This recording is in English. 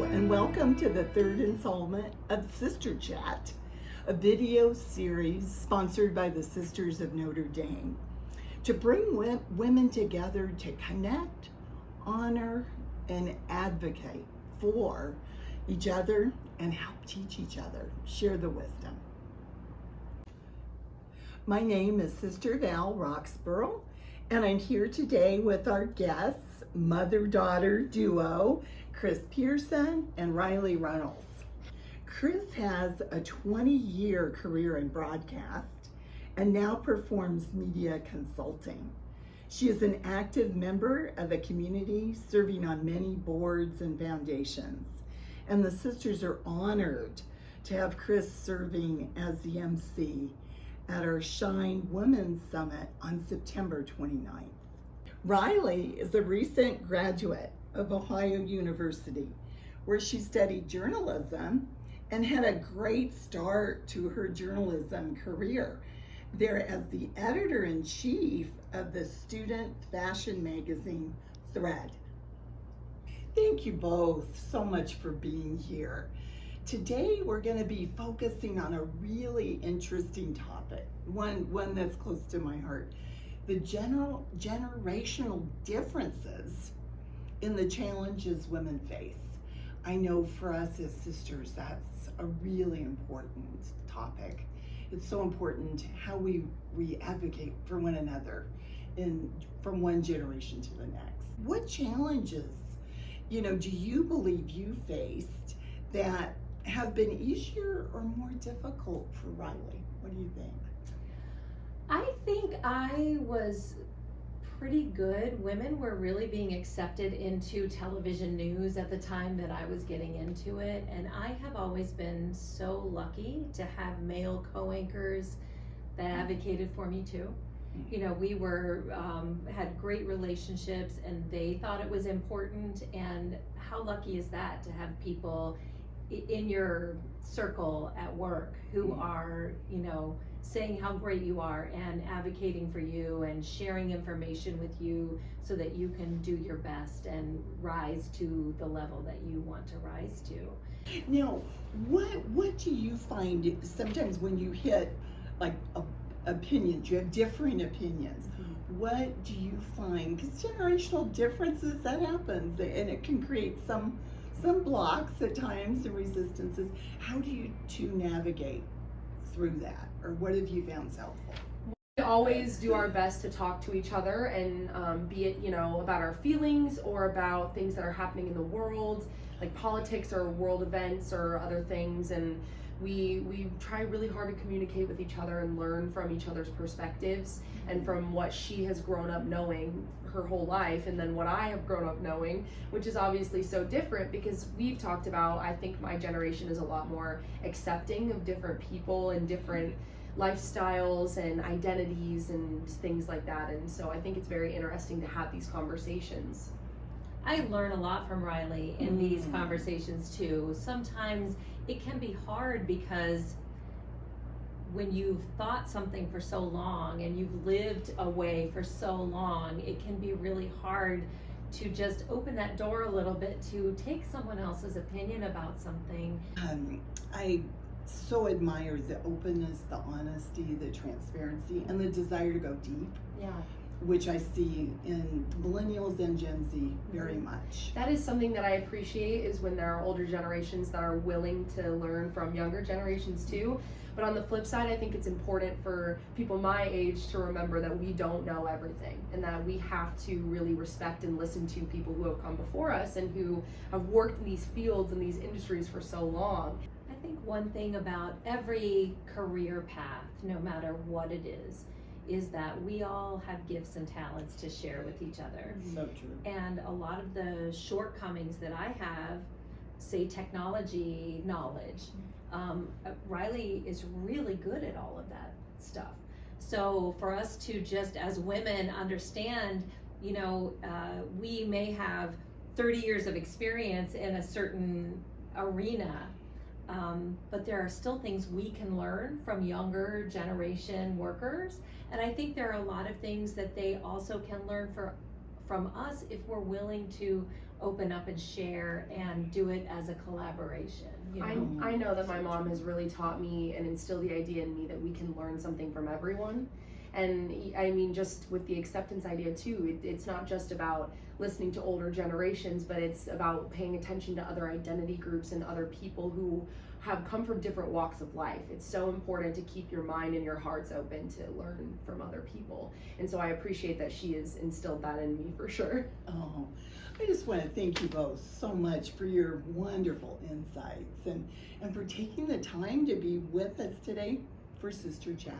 and welcome to the third installment of Sister Chat, a video series sponsored by the Sisters of Notre Dame to bring women together to connect, honor, and advocate for each other and help teach each other, share the wisdom. My name is Sister Val Roxborough, and I'm here today with our guests, mother-daughter duo, Chris Pearson and Riley Reynolds. Chris has a 20-year career in broadcast and now performs media consulting. She is an active member of the community, serving on many boards and foundations. And the sisters are honored to have Chris serving as the MC at our Shine Women's Summit on September 29th. Riley is a recent graduate of Ohio University, where she studied journalism and had a great start to her journalism career there as the editor-in-chief of the student fashion magazine Thread. Thank you both so much for being here. Today we're going to be focusing on a really interesting topic, one that's close to my heart, the generational differences in the challenges women face. I know for us as sisters, that's a really important topic. It's so important how we advocate for one another from one generation to the next. What challenges, do you believe you faced that have been easier or more difficult for Riley? What do you think? I think I was pretty good. Women were really being accepted into television news at the time that I was getting into it, and I have always been so lucky to have male co-anchors that advocated for me too. We were had great relationships, and they thought it was important. And how lucky is that to have people in your circle at work who are, saying how great you are and advocating for you and sharing information with you so that you can do your best and rise to the level that you want to rise to. Now, what do you find sometimes when you hit like opinions, you have differing opinions? Mm-hmm. What do you find? Because generational differences, that happens, and it can create some blocks at times and resistances. How do you two navigate through that, or what have you found helpful? We always do our best to talk to each other, and be it about our feelings or about things that are happening in the world, like politics or world events or other things, and we try really hard to communicate with each other and learn from each other's perspectives and from what she has grown up knowing her whole life, and then what I have grown up knowing, which is obviously so different because we've talked about, I think my generation is a lot more accepting of different people and different lifestyles and identities and things like that, and so I think it's very interesting to have these conversations. I learn a lot from Riley in these conversations too. Sometimes it can be hard because when you've thought something for so long and you've lived a way for so long, it can be really hard to just open that door a little bit to take someone else's opinion about something. I so admire the openness, the honesty, the transparency, and the desire to go deep. Yeah. Which I see in millennials and Gen Z very much. That is something that I appreciate, is when there are older generations that are willing to learn from younger generations too. But on the flip side, I think it's important for people my age to remember that we don't know everything, and that we have to really respect and listen to people who have come before us and who have worked in these fields and these industries for so long. I think one thing about every career path, no matter what it is that we all have gifts and talents to share with each other. So true. And a lot of the shortcomings that I have, say technology knowledge, Riley is really good at all of that stuff. So for us to just as women understand, we may have 30 years of experience in a certain arena, but there are still things we can learn from younger generation workers, and I think there are a lot of things that they also can learn from us if we're willing to open up and share and do it as a collaboration. You know? I know that my mom has really taught me and instilled the idea in me that we can learn something from everyone. And I mean, just with the acceptance idea too, it's not just about listening to older generations, but it's about paying attention to other identity groups and other people who have come from different walks of life. It's so important to keep your mind and your hearts open to learn from other people. And so I appreciate that she has instilled that in me for sure. Oh, I just want to thank you both so much for your wonderful insights and for taking the time to be with us today for Sister Chat.